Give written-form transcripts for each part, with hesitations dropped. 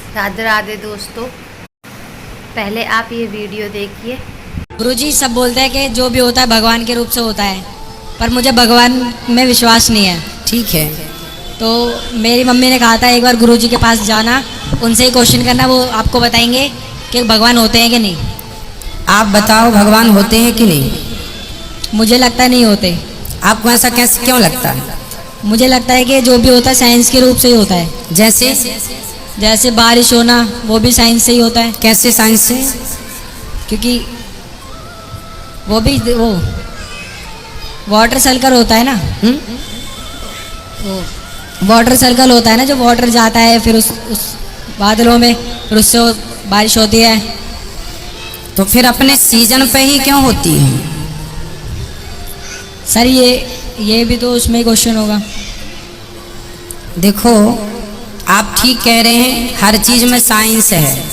राधे राधे दोस्तों, पहले आप ये वीडियो देखिए। गुरुजी सब बोलते हैं कि जो भी होता है भगवान के रूप से होता है, पर मुझे भगवान में विश्वास नहीं है। ठीक है, तो मेरी मम्मी ने कहा था एक बार गुरुजी के पास जाना, उनसे ही क्वेश्चन करना, वो आपको बताएंगे कि भगवान होते हैं कि नहीं। आप बताओ भगवान होते हैं कि नहीं? मुझे लगता है नहीं होते। आपको ऐसा कैसे क्यों लगता है? मुझे लगता है कि जो भी होता है साइंस के रूप से ही होता है। जैसे बारिश होना, वो भी साइंस से ही होता है। कैसे साइंस से? क्योंकि वो भी वो वाटर सर्कल होता है ना। वो वाटर सर्कल होता है ना, जो वाटर जाता है फिर उस बादलों में, फिर उससे बारिश होती है। तो फिर अपने सीजन पे ही क्यों होती है? सर ये भी तो उसमें क्वेश्चन होगा। देखो, आप ठीक कह रहे हैं, हर चीज में साइंस है।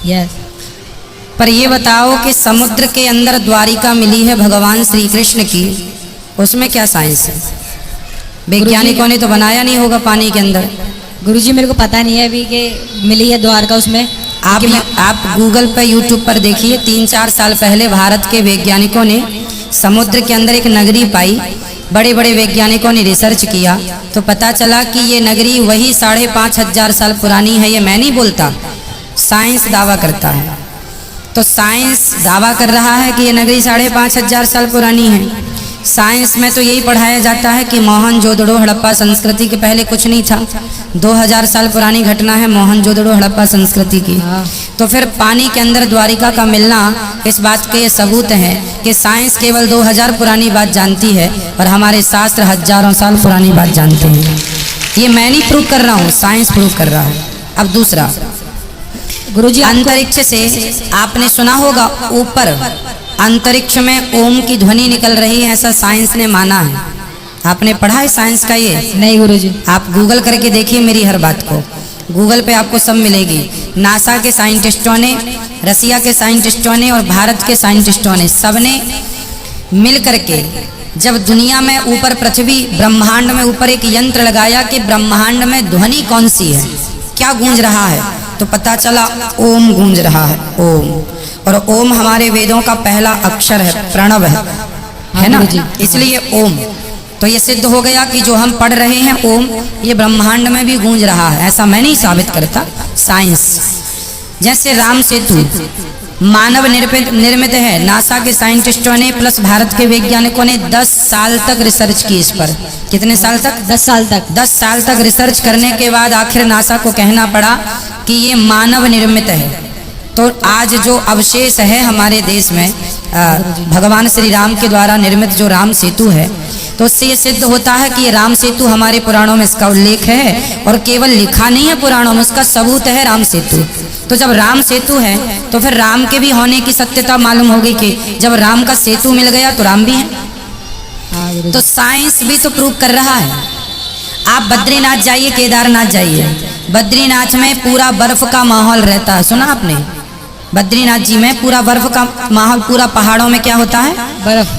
यस। पर ये बताओ कि समुद्र के अंदर द्वारिका मिली है भगवान श्री कृष्ण की, उसमें क्या साइंस है? वैज्ञानिकों ने तो बनाया नहीं होगा पानी के अंदर। गुरुजी मेरे को पता नहीं है अभी कि मिली है द्वारका उसमें। आप गूगल पर यूट्यूब पर देखिए, 3-4 साल पहले भारत के वैज्ञानिकों ने समुद्र के अंदर एक नगरी पाई। बड़े बड़े वैज्ञानिकों ने रिसर्च किया तो पता चला कि ये नगरी वही 5,500 साल पुरानी है। ये मैं नहीं बोलता, साइंस दावा करता है। तो साइंस दावा कर रहा है कि ये नगरी 5,500 साल पुरानी है। साइंस में तो यही पढ़ाया जाता है कि मोहनजोदड़ो हड़प्पा संस्कृति के पहले कुछ नहीं था। 2000 साल पुरानी घटना है मोहनजोदड़ो हड़प्पा संस्कृति की। तो फिर पानी के अंदर द्वारिका का मिलना, इस बात के ये सबूत है कि साइंस केवल 2000 पुरानी बात जानती है और हमारे शास्त्र हजारों साल पुरानी बात जानते हैं। ये मैं नहीं प्रूव कर रहा हूँ, साइंस प्रूव कर रहा है। अब दूसरा, गुरुजी अंतरिक्ष से आपने सुना होगा ऊपर अंतरिक्ष में ओम की ध्वनि निकल रही है, ऐसा साइंस ने माना है। आपने पढ़ा है साइंस का ये? नहीं गुरुजी। आप गूगल करके देखिए मेरी हर बात को, गूगल पे आपको सब मिलेगी। नासा के साइंटिस्टों ने, रसिया के साइंटिस्टों ने और भारत के साइंटिस्टों ने, सबने मिल करके जब दुनिया में ऊपर पृथ्वी ब्रह्मांड में ऊपर एक यंत्र लगाया कि ब्रह्मांड में ध्वनि कौन सी है, क्या गूंज रहा है, तो पता चला ओम गूंज रहा है। ओम, और ओम हमारे वेदों का पहला अक्षर है, प्रणव है ना, इसलिए ओम। तो ये सिद्ध हो गया कि जो हम पढ़ रहे हैं ओम, ये ब्रह्मांड में भी गूंज रहा है। ऐसा मैं नहीं साबित करता, साइंस। जैसे राम सेतु मानव निर्मित है, नासा के साइंटिस्टों ने प्लस भारत के वैज्ञानिकों ने 10 साल तक रिसर्च की इस पर। कितने साल तक? 10 साल तक। 10 साल तक रिसर्च करने के बाद आखिर नासा को कहना पड़ा कि ये मानव निर्मित है। तो आज जो अवशेष है हमारे देश में भगवान श्री राम के द्वारा निर्मित जो राम सेतु है, तो उससे ये सिद्ध होता है कि ये राम सेतु हमारे पुराणों में इसका उल्लेख है, और केवल लिखा नहीं है पुराणों में, उसका सबूत है राम सेतु। तो जब राम सेतु है तो फिर राम के भी होने की सत्यता मालूम हो गई कि जब राम का सेतु मिल गया तो राम भी है। तो साइंस भी तो प्रूव कर रहा है। आप बद्रीनाथ जाइए, केदारनाथ जाइए, बद्रीनाथ में पूरा बर्फ का माहौल रहता है, सुना आपने? बद्रीनाथ जी में पूरा बर्फ का माहौल, पूरा पहाड़ों में क्या होता है?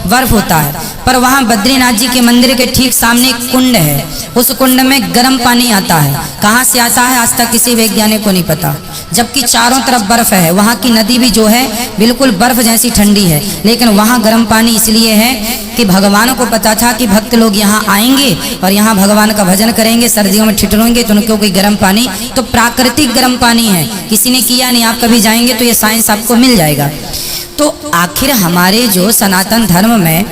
बर्फ होता है। पर वहाँ बद्रीनाथ जी के मंदिर के ठीक सामने एक कुंड है, उस कुंड में गर्म पानी आता है। कहाँ से आता है आज तक किसी वैज्ञानिक को नहीं पता, जबकि चारों तरफ बर्फ है। वहाँ की नदी भी जो है बिल्कुल बर्फ जैसी ठंडी है, लेकिन वहाँ गर्म पानी इसलिए है कि भगवान को पता था कि भक्त लोग यहाँ आएंगे और यहाँ भगवान का भजन करेंगे, सर्दियों में ठिठुरेंगे, तो उनको कोई गर्म पानी, तो प्राकृतिक गर्म पानी है, किसी ने किया नहीं। आप कभी जाएंगे तो ये साइंस आपको मिल जाएगा। तो आखिर हमारे जो सनातन धर्म में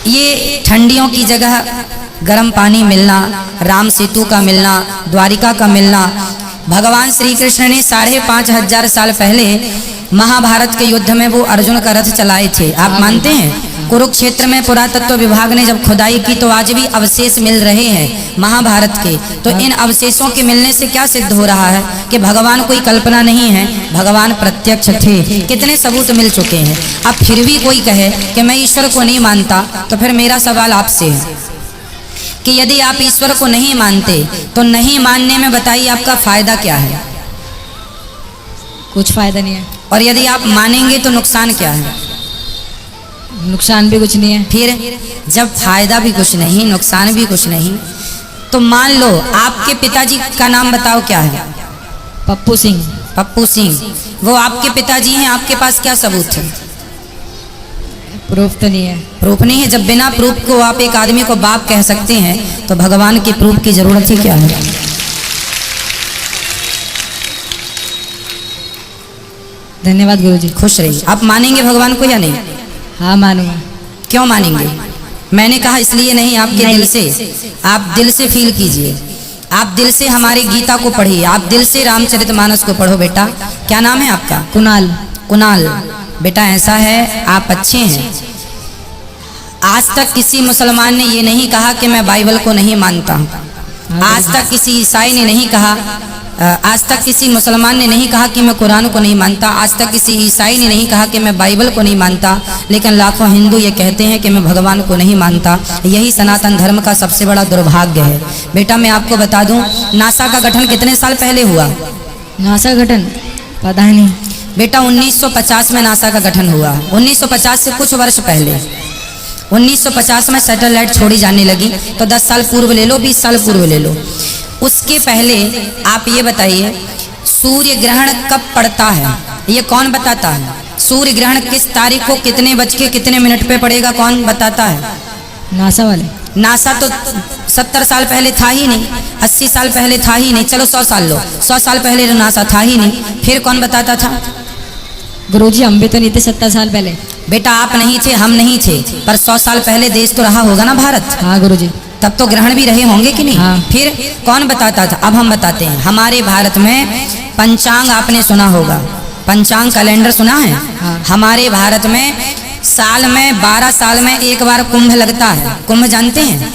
ये ठंडियों की जगह गर्म पानी मिलना, राम सेतु का मिलना, द्वारिका का मिलना, भगवान श्री कृष्ण ने 5,500 साल पहले महाभारत के युद्ध में वो अर्जुन का रथ चलाए थे। आप मानते हैं? कुरुक्षेत्र में पुरातत्व विभाग ने जब खुदाई की तो आज भी अवशेष मिल रहे हैं महाभारत के। तो इन अवशेषों के मिलने से क्या सिद्ध हो रहा है कि भगवान कोई कल्पना नहीं है, भगवान प्रत्यक्ष थे। कितने सबूत मिल चुके हैं। अब फिर भी कोई कहे कि मैं ईश्वर को नहीं मानता, तो फिर मेरा सवाल आपसे है कि यदि आप ईश्वर को नहीं मानते तो नहीं मानने में बताइए आपका फायदा क्या है? कुछ फायदा नहीं है। और यदि आप मानेंगे तो नुकसान क्या है? नुकसान भी कुछ नहीं है। फिर जब फायदा भी कुछ नहीं, नुकसान भी कुछ नहीं, तो मान लो आपके पिताजी का नाम बताओ क्या है? पप्पू सिंह। पप्पू सिंह, वो आपके पिताजी हैं, आपके पास क्या सबूत है? प्रूफ तो नहीं है। प्रूफ नहीं है? जब बिना प्रूफ को आप एक आदमी को बाप कह सकते हैं तो भगवान की प्रूफ की जरूरत ही क्या है? धन्यवाद गुरुजी। खुश रहिए। आप मानेंगे भगवान को या नहीं? हाँ मानूंगा। क्यों मानेंगे? मैंने कहा इसलिए नहीं, आपके दिल से, आप दिल से फील कीजिए, आप दिल से हमारी गीता को पढ़िए, आप दिल से रामचरितमानस को पढ़ो। बेटा क्या नाम है आपका? कुणाल। कुणाल बेटा, ऐसा है आप अच्छे हैं। आज तक किसी मुसलमान ने ये नहीं कहा कि मैं बाइबल को नहीं मानता हूँ। आज तक किसी ईसाई ने नहीं कहा, आज तक किसी मुसलमान ने नहीं कहा कि मैं कुरान को नहीं मानता, आज तक किसी ईसाई ने नहीं कहा कि मैं बाइबल को नहीं मानता, लेकिन लाखों हिंदू ये कहते हैं कि मैं भगवान को नहीं मानता। यही सनातन धर्म का सबसे बड़ा दुर्भाग्य है। बेटा मैं आपको बता दूं, नासा का गठन कितने साल पहले हुआ? नासा गठन पता ही नहीं बेटा 1950 में नासा का गठन हुआ। 1950 से कुछ वर्ष पहले, 1950 में सैटेलाइट छोड़ी जाने लगी, तो 10 साल पूर्व ले लो, 20 साल पूर्व ले लो। उसके पहले आप ये बताइए सूर्य ग्रहण कब पड़ता है? ये कौन बताता है? सूर्य ग्रहण किस तारीख को कितने बज के कितने मिनट पे पड़ेगा, कौन बताता है? नासा वाले। नासा तो 70 साल पहले था ही नहीं, 80 साल पहले था ही नहीं, चलो 100 साल लो, 100 साल पहले तो नासा था ही नहीं, फिर कौन बताता था? गुरुजी हम भी तो नहीं थे 70 साल पहले। बेटा आप नहीं थे, हम नहीं थे, पर 100 साल पहले देश तो रहा होगा ना भारत। हाँ गुरुजी। तब तो ग्रहण भी रहे होंगे कि नहीं? हाँ। फिर कौन बताता था? अब हम बताते हैं। हमारे भारत में पंचांग आपने सुना होगा, पंचांग कैलेंडर सुना है? हाँ। हमारे भारत में साल में 12 साल में एक बार कुंभ लगता है। कुंभ जानते हैं?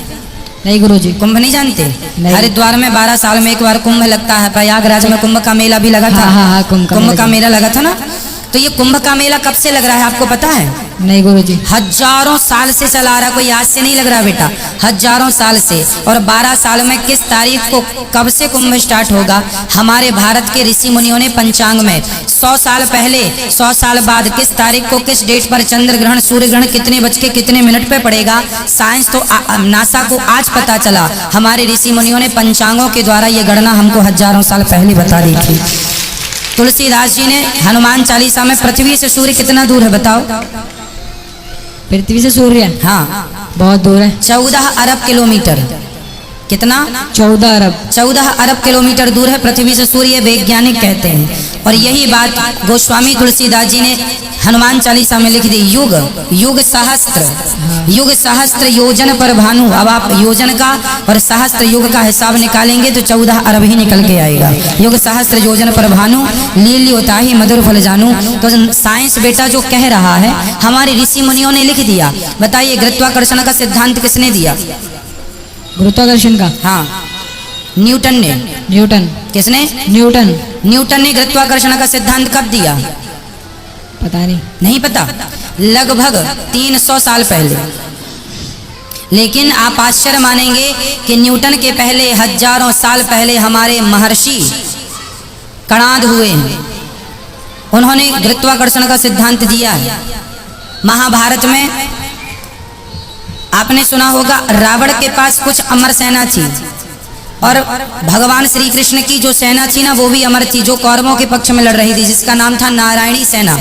नहीं गुरुजी। कुंभ नहीं जानते? नहीं। हरिद्वार में 12 साल में एक बार कुंभ लगता है। प्रयागराज में कुंभ का मेला भी लगा था। हाँ, कुंभ का मेला लगा था ना। तो ये कुंभ का मेला कब से लग रहा है आपको पता है? नहीं गुरुजी। हजारों साल से चला रहा, कोई आज से नहीं लग रहा बेटा, हजारों साल से। और 12 साल में किस तारीख को कब से कुंभ स्टार्ट होगा? हमारे भारत के ऋषि मुनियों ने पंचांग में 100 साल पहले, 100 साल बाद किस तारीख को किस डेट पर चंद्र ग्रहण सूर्य ग्रहण कितने बज के कितने मिनट पे पड़ेगा, साइंस तो नासा को आज पता चला। हमारे ऋषि मुनियों ने पंचांगों के द्वारा ये गणना हमको हजारों साल पहले बता दी थी। तुलसीदास जी ने हनुमान चालीसा में पृथ्वी से सूर्य कितना दूर है बताओ? पृथ्वी से सूर्य? हाँ बहुत दूर है। 14 अरब किलोमीटर। कितना? 14 अरब। 14 अरब किलोमीटर दूर है पृथ्वी से सूर्य, वैज्ञानिक कहते हैं। और यही बात गोस्वामी तुलसीदास जी ने हनुमान चालीसा में लिख दी। युग युग सहस्त्र, युग सहस्त्र योजन पर भानु। अब आप योजन का और सहस्त्र युग का हिसाब निकालेंगे तो 14 अरब ही निकल के आएगा। युग सहस्त्र योजन पर भानु, लीली होता ही मधुर फल जानू। तो साइंस बेटा जो कह रहा है हमारे ऋषि मुनियों ने लिख दिया। बताइए गुरुत्वाकर्षण का सिद्धांत किसने दिया? गुरुत्वाकर्षण का? हाँ न्यूटन ने। न्यूटन? किसने? न्यूटन। न्यूटन ने गुरुत्वाकर्षण का सिद्धांत कब दिया? पता नहीं। नहीं पता? लगभग 300 साल पहले। लेकिन आप आश्चर्य मानेंगे कि न्यूटन के पहले हजारों साल पहले हमारे महर्षि कणाद हुए हैं, उन्होंने गुरुत्वाकर्षण का सिद्धांत दिया है। महाभारत में आपने सुना होगा रावण के पास कुछ अमर सेना थी और भगवान श्री कृष्ण की जो सेना थी ना वो भी अमर थी, जो कौरवों के पक्ष में लड़ रही थी, जिसका नाम था नारायणी सेना।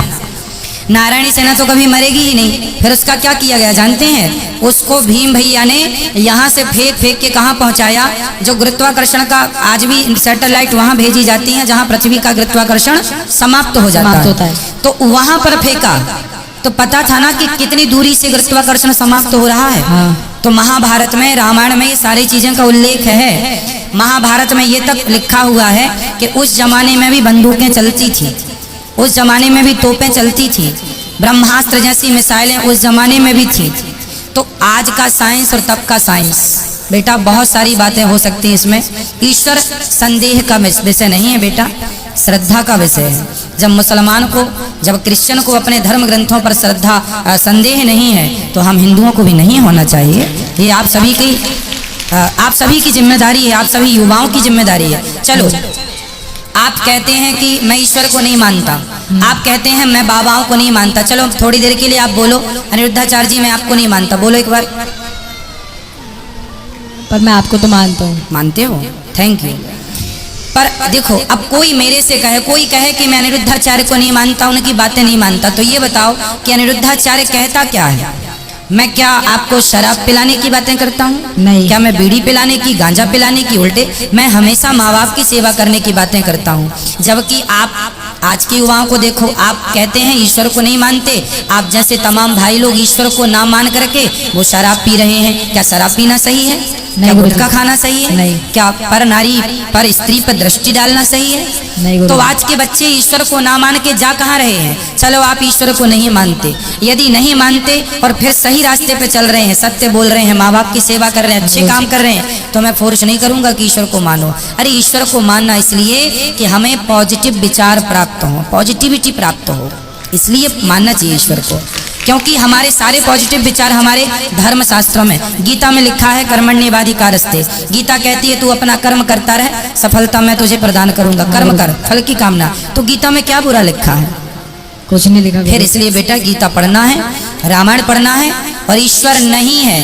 नारायणी सेना तो कभी मरेगी ही नहीं। फिर उसका क्या किया गया जानते हैं? उसको भीम भैया ने यहाँ से फेंक फेंक के कहाँ पहुँचाया? जो गुरुत्वाकर्षण का आज भी सैटेलाइट वहाँ भेजी जाती हैं जहाँ पृथ्वी का गुरुत्वाकर्षण समाप्त हो जाता है, तो वहाँ पर फेंका। तो पता था ना कि कितनी दूरी से गुरुत्वाकर्षण समाप्त हो रहा है। हाँ। तो महाभारत में रामायण में ये सारी चीज़ों का उल्लेख है। महाभारत में ये तक लिखा हुआ है कि उस जमाने में भी बंदूकें चलती थी, उस जमाने में भी तोपें चलती थी, ब्रह्मास्त्र जैसी मिसाइलें उस जमाने में भी थी। तो आज का साइंस और तब का साइंस बेटा बहुत सारी बातें हो सकती हैं इसमें। ईश्वर संदेह का विषय नहीं है बेटा, श्रद्धा का विषय है। जब मुसलमान को, जब क्रिश्चियन को अपने धर्म ग्रंथों पर श्रद्धा संदेह नहीं है तो हम हिंदुओं को भी नहीं होना चाहिए। ये आप सभी की जिम्मेदारी है, आप सभी युवाओं की जिम्मेदारी है। चलो आप कहते हैं कि मैं ईश्वर को नहीं मानता, आप कहते हैं मैं बाबाओं को नहीं मानता। चलो थोड़ी देर के लिए आप बोलो अनिरुद्धाचार्य जी मैं आपको नहीं मानता, बोलो एक बार। पर मैं आपको तो मानता हूँ। मानते हो? Thank you. पर देखो, अब कोई मेरे से कहे, कोई कहे कि मैं अनिरुद्धाचार्य को नहीं मानता, उनकी बातें नहीं मानता, तो ये बताओ कि अनिरुद्धाचार्य कहता क्या है? मैं क्या आपको शराब पिलाने की बातें करता हूँ? नहीं। क्या मैं बीड़ी पिलाने की, गांजा पिलाने की? उल्टे मैं हमेशा माँ बाप की सेवा करने की बातें करता हूँ। जबकि आप आज के युवाओं को देखो, आप कहते हैं ईश्वर को नहीं मानते, आप जैसे तमाम भाई लोग ईश्वर को ना मान करके वो शराब पी रहे हैं। क्या शराब पीना सही है? क्या गुटखा खाना सही है? नहीं। क्या पर नारी पर स्त्री पर दृष्टि डालना सही है? नहीं। तो आज के बच्चे ईश्वर को ना मान के जा कहाँ रहे हैं? चलो आप ईश्वर को नहीं मानते, यदि नहीं मानते और फिर सही रास्ते पे चल रहे हैं, सत्य बोल रहे हैं, माँ बाप की सेवा कर रहे हैं, अच्छे काम कर रहे हैं, तो मैं फोर्स नहीं करूंगा कि ईश्वर को मानो। अरे ईश्वर को मानना इसलिए कि हमें पॉजिटिव विचार प्राप्त हो, पॉजिटिविटी प्राप्त हो, इसलिए मानना चाहिए ईश्वर को। क्योंकि हमारे सारे पॉजिटिव विचार हमारे धर्म शास्त्रों में, गीता में लिखा है कर्मण्येवाधिकारस्ते। गीता कहती है तू अपना कर्म करता रह, सफलता मैं तुझे प्रदान करूंगा। कर्म कर, फल की कामना। तो गीता में क्या बुरा लिखा है? कुछ नहीं लिखा। फिर इसलिए बेटा गीता पढ़ना है, रामायण पढ़ना है, और ईश्वर नहीं है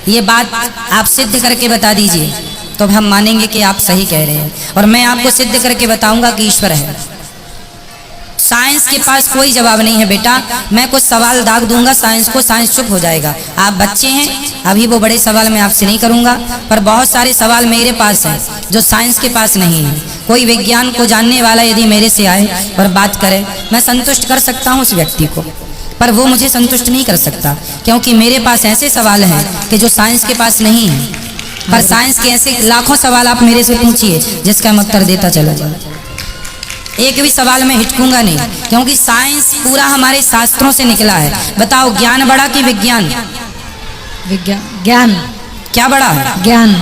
ये बात आप सिद्ध करके बता दीजिए, तो हम मानेंगे कि आप सही कह रहे हैं। और मैं आपको सिद्ध करके बताऊंगा कि ईश्वर है। साइंस के पास कोई जवाब नहीं है बेटा। मैं कुछ सवाल दाग दूंगा साइंस को, साइंस चुप हो जाएगा। आप बच्चे हैं, अभी वो बड़े सवाल मैं आपसे नहीं करूंगा, पर बहुत सारे सवाल मेरे पास हैं जो साइंस के पास नहीं है। कोई विज्ञान को जानने वाला यदि मेरे से आए और बात करे, मैं संतुष्ट कर सकता हूँ उस व्यक्ति को, पर वो मुझे संतुष्ट नहीं कर सकता, क्योंकि मेरे पास ऐसे सवाल हैं कि जो साइंस के पास नहीं है। पर साइंस के ऐसे लाखों सवाल आप मेरे से पूछिए जिसका मैं उत्तर देता चला जाऊँ, एक भी सवाल में हिचकूंगा नहीं, क्योंकि साइंस पूरा हमारे शास्त्रों से निकला है। बताओ ज्ञान बड़ा कि विज्ञान? विज्ञान। ज्ञान। क्या बड़ा है? ज्ञान।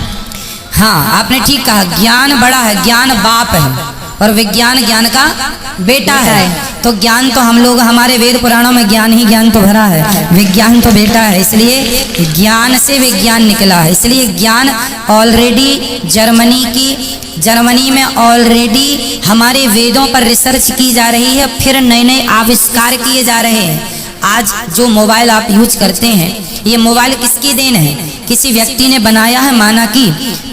हाँ, आपने ठीक कहा, ज्ञान बड़ा है, ज्ञान बाप है और विज्ञान ज्ञान का बेटा है। तो ज्ञान तो हम लोग, हमारे वेद पुराणों में ज्ञान ही ज्ञान तो भरा है, विज्ञान तो बेटा है, इसलिए ज्ञान से विज्ञान निकला है। इसलिए ज्ञान ऑलरेडी जर्मनी में ऑलरेडी हमारे वेदों पर रिसर्च की जा रही है, फिर नए नए आविष्कार किए जा रहे हैं। आज जो मोबाइल आप यूज करते हैं, ये मोबाइल किसकी देन है? किसी व्यक्ति ने बनाया है, माना कि,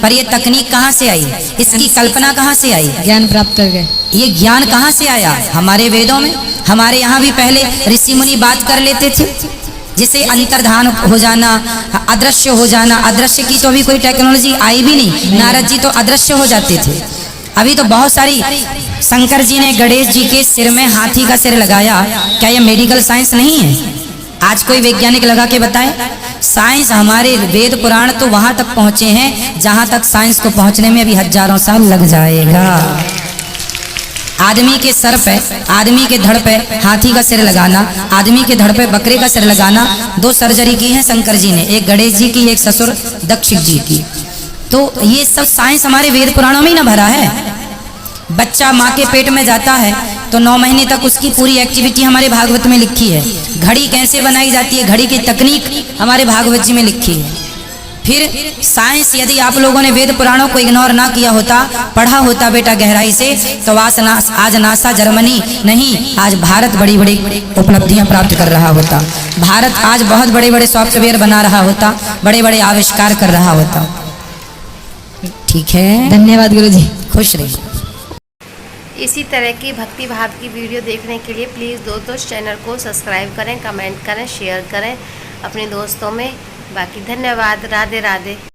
पर ये तकनीक कहाँ से आई? इसकी कल्पना कहाँ से आई? ज्ञान प्राप्त कर गए। ये ज्ञान कहाँ से आया? हमारे वेदों में। हमारे यहाँ भी पहले ऋषि मुनि बात कर लेते थे, जिसे अंतर्धान हो जाना, अदृश्य हो जाना। अदृश्य की तो अभी कोई टेक्नोलॉजी आई भी नहीं, नारद जी तो अदृश्य हो जाते थे। अभी तो बहुत सारी, शंकर जी ने गणेश जी के सिर में हाथी का सिर लगाया, क्या ये मेडिकल साइंस नहीं है? आज कोई वैज्ञानिक लगा के बताए? साइंस, हमारे वेद पुराण तो वहां तक पहुंचे हैं जहां तक साइंस को पहुंचने में अभी हजारों साल लग जाएगा। आदमी के सर पे, आदमी के धड़ पे हाथी का सिर लगाना, आदमी के धड़ पे बकरे का सिर लगाना, 2 सर्जरी की है शंकर जी ने, एक गणेश जी की, एक ससुर दक्षिण जी की। तो ये सब साइंस हमारे वेद पुराणों में ही ना भरा है। बच्चा माँ के पेट में जाता है तो 9 महीने तक उसकी पूरी एक्टिविटी हमारे भागवत में लिखी है। घड़ी कैसे बनाई जाती है, घड़ी की तकनीक हमारे भागवत जी में लिखी है। फिर साइंस, यदि आप लोगों ने वेद पुराणों को इग्नोर ना किया होता, पढ़ा होता बेटा गहराई से, तो आज नासा जर्मनी नहीं, आज भारत बड़ी बड़ी उपलब्धियां प्राप्त कर रहा होता। भारत आज बहुत बड़े बड़े सॉफ्टवेयर बना रहा होता, बड़े बड़े आविष्कार कर रहा होता। ठीक है, धन्यवाद गुरुजी। खुश रहिए। इसी तरह की भक्ति भाव की वीडियो देखने के लिए प्लीज़ दोस्तों चैनल को सब्सक्राइब करें, कमेंट करें, शेयर करें अपने दोस्तों में। बाकी धन्यवाद। राधे राधे।